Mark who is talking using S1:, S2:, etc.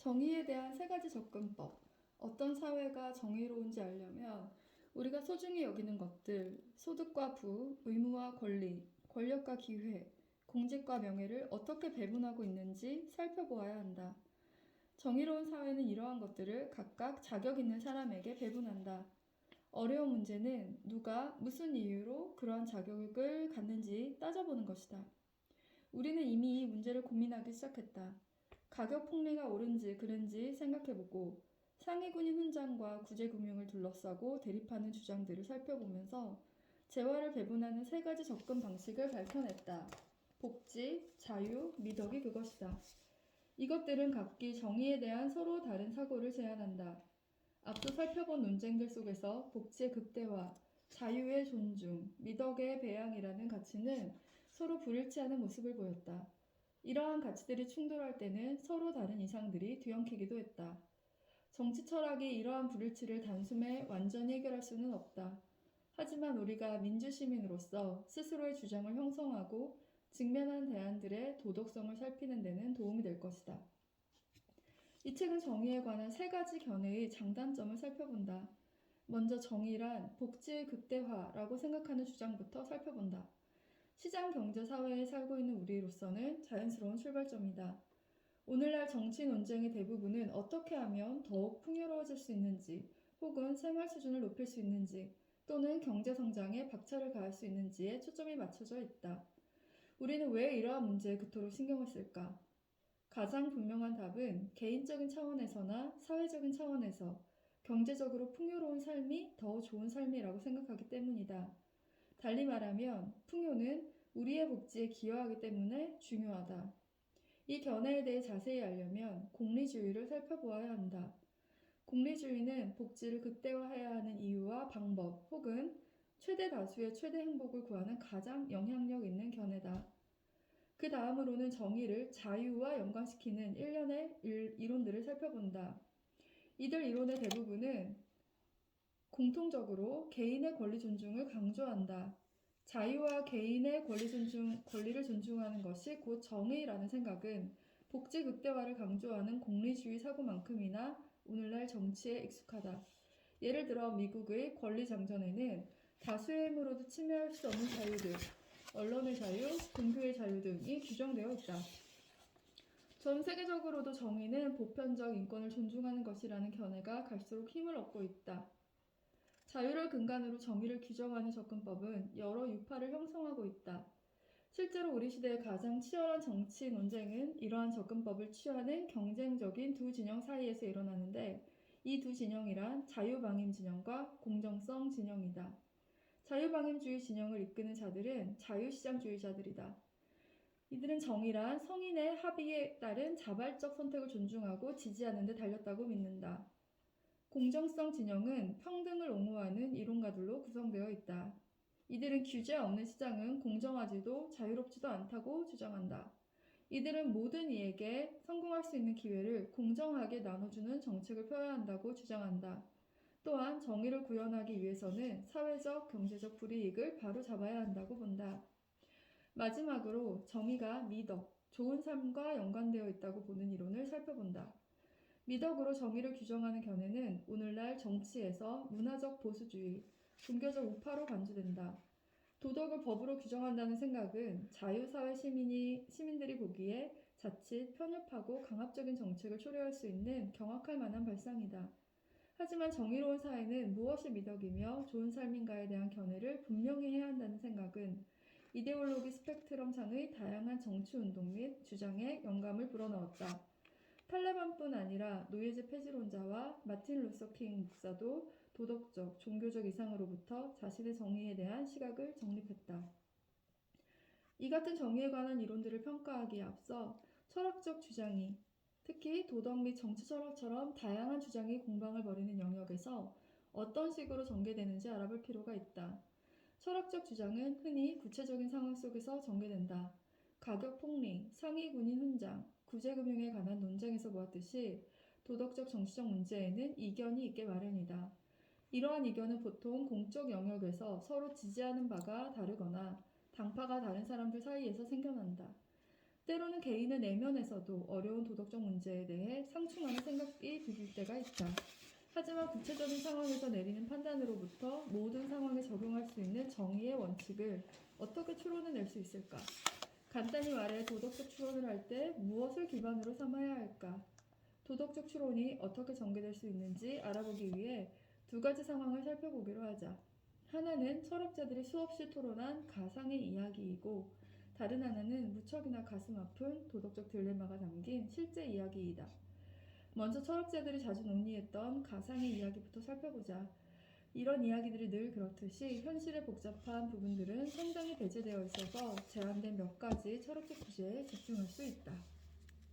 S1: 정의에 대한 세 가지 접근법. 어떤 사회가 정의로운지 알려면 우리가 소중히 여기는 것들, 소득과 부, 의무와 권리, 권력과 기회, 공직과 명예를 어떻게 배분하고 있는지 살펴보아야 한다. 정의로운 사회는 이러한 것들을 각각 자격 있는 사람에게 배분한다. 어려운 문제는 누가 무슨 이유로 그러한 자격을 갖는지 따져보는 것이다. 우리는 이미 이 문제를 고민하기 시작했다. 가격 폭리가 옳은지 그른지 생각해보고 상위군인 훈장과 구제금융을 둘러싸고 대립하는 주장들을 살펴보면서 재화를 배분하는 세 가지 접근 방식을 밝혀냈다. 복지, 자유, 미덕이 그것이다. 이것들은 각기 정의에 대한 서로 다른 사고를 제안한다. 앞서 살펴본 논쟁들 속에서 복지의 극대화, 자유의 존중, 미덕의 배양이라는 가치는 서로 불일치하는 모습을 보였다. 이러한 가치들이 충돌할 때는 서로 다른 이상들이 뒤엉키기도 했다. 정치 철학이 이러한 불일치를 단숨에 완전히 해결할 수는 없다. 하지만 우리가 민주시민으로서 스스로의 주장을 형성하고 직면한 대안들의 도덕성을 살피는 데는 도움이 될 것이다. 이 책은 정의에 관한 세 가지 견해의 장단점을 살펴본다. 먼저 정의란 복지의 극대화라고 생각하는 주장부터 살펴본다. 시장 경제 사회에 살고 있는 우리로서는 자연스러운 출발점이다. 오늘날 정치 논쟁의 대부분은 어떻게 하면 더욱 풍요로워질 수 있는지, 혹은 생활 수준을 높일 수 있는지, 또는 경제 성장에 박차를 가할 수 있는지에 초점이 맞춰져 있다. 우리는 왜 이러한 문제에 그토록 신경을 쓸까? 가장 분명한 답은 개인적인 차원에서나 사회적인 차원에서 경제적으로 풍요로운 삶이 더 좋은 삶이라고 생각하기 때문이다. 달리 말하면 풍요는 우리의 복지에 기여하기 때문에 중요하다. 이 견해에 대해 자세히 알려면 공리주의를 살펴보아야 한다. 공리주의는 복지를 극대화해야 하는 이유와 방법 혹은 최대 다수의 최대 행복을 구하는 가장 영향력 있는 견해다. 그 다음으로는 정의를 자유와 연관시키는 일련의 이론들을 살펴본다. 이들 이론의 대부분은 공통적으로 개인의 권리 존중을 강조한다. 자유와 개인의 권리를 존중하는 것이 곧 정의라는 생각은 복지 극대화를 강조하는 공리주의 사고만큼이나 오늘날 정치에 익숙하다. 예를 들어 미국의 권리 장전에는 다수의 힘으로도 침해할 수 없는 자유들, 언론의 자유, 종교의 자유 등이 규정되어 있다. 전 세계적으로도 정의는 보편적 인권을 존중하는 것이라는 견해가 갈수록 힘을 얻고 있다. 자유를 근간으로 정의를 규정하는 접근법은 여러 유파를 형성하고 있다. 실제로 우리 시대의 가장 치열한 정치 논쟁은 이러한 접근법을 취하는 경쟁적인 두 진영 사이에서 일어나는데 이 두 진영이란 자유방임 진영과 공정성 진영이다. 자유방임주의 진영을 이끄는 자들은 자유시장주의자들이다. 이들은 정의란 성인의 합의에 따른 자발적 선택을 존중하고 지지하는 데 달렸다고 믿는다. 공정성 진영은 평등을 옹호하는 이론가들로 구성되어 있다. 이들은 규제 없는 시장은 공정하지도 자유롭지도 않다고 주장한다. 이들은 모든 이에게 성공할 수 있는 기회를 공정하게 나눠주는 정책을 펴야 한다고 주장한다. 또한 정의를 구현하기 위해서는 사회적, 경제적 불이익을 바로잡아야 한다고 본다. 마지막으로 정의가 미덕, 좋은 삶과 연관되어 있다고 보는 이론을 살펴본다. 미덕으로 정의를 규정하는 견해는 오늘날 정치에서 문화적 보수주의, 종교적 우파로 간주된다. 도덕을 법으로 규정한다는 생각은 자유사회 시민들이 보기에 자칫 편협하고 강압적인 정책을 초래할 수 있는 경악할 만한 발상이다. 하지만 정의로운 사회는 무엇이 미덕이며 좋은 삶인가에 대한 견해를 분명히 해야 한다는 생각은 이데올로기 스펙트럼상의 다양한 정치운동 및 주장에 영감을 불어넣었다. 탈레반뿐 아니라 노예제 폐지론자와 마틴 루서 킹 목사도 도덕적, 종교적 이상으로부터 자신의 정의에 대한 시각을 정립했다. 이 같은 정의에 관한 이론들을 평가하기에 앞서 철학적 주장이, 특히 도덕 및 정치 철학처럼 다양한 주장이 공방을 벌이는 영역에서 어떤 식으로 전개되는지 알아볼 필요가 있다. 철학적 주장은 흔히 구체적인 상황 속에서 전개된다. 가격 폭리, 상위 군인 훈장, 구제금융에 관한 논쟁에서 보았듯이 도덕적 정치적 문제에는 이견이 있게 마련이다. 이러한 이견은 보통 공적 영역에서 서로 지지하는 바가 다르거나 당파가 다른 사람들 사이에서 생겨난다. 때로는 개인의 내면에서도 어려운 도덕적 문제에 대해 상충하는 생각이 들 때가 있다. 하지만 구체적인 상황에서 내리는 판단으로부터 모든 상황에 적용할 수 있는 정의의 원칙을 어떻게 추론해낼 수 있을까? 간단히 말해 도덕적 추론을 할 때 무엇을 기반으로 삼아야 할까? 도덕적 추론이 어떻게 전개될 수 있는지 알아보기 위해 두 가지 상황을 살펴보기로 하자. 하나는 철학자들이 수없이 토론한 가상의 이야기이고, 다른 하나는 무척이나 가슴 아픈 도덕적 딜레마가 담긴 실제 이야기이다. 먼저 철학자들이 자주 논의했던 가상의 이야기부터 살펴보자. 이런 이야기들이 늘 그렇듯이 현실의 복잡한 부분들은 상당히 배제되어 있어서 제한된 몇 가지 철학적 주제에 집중할 수 있다.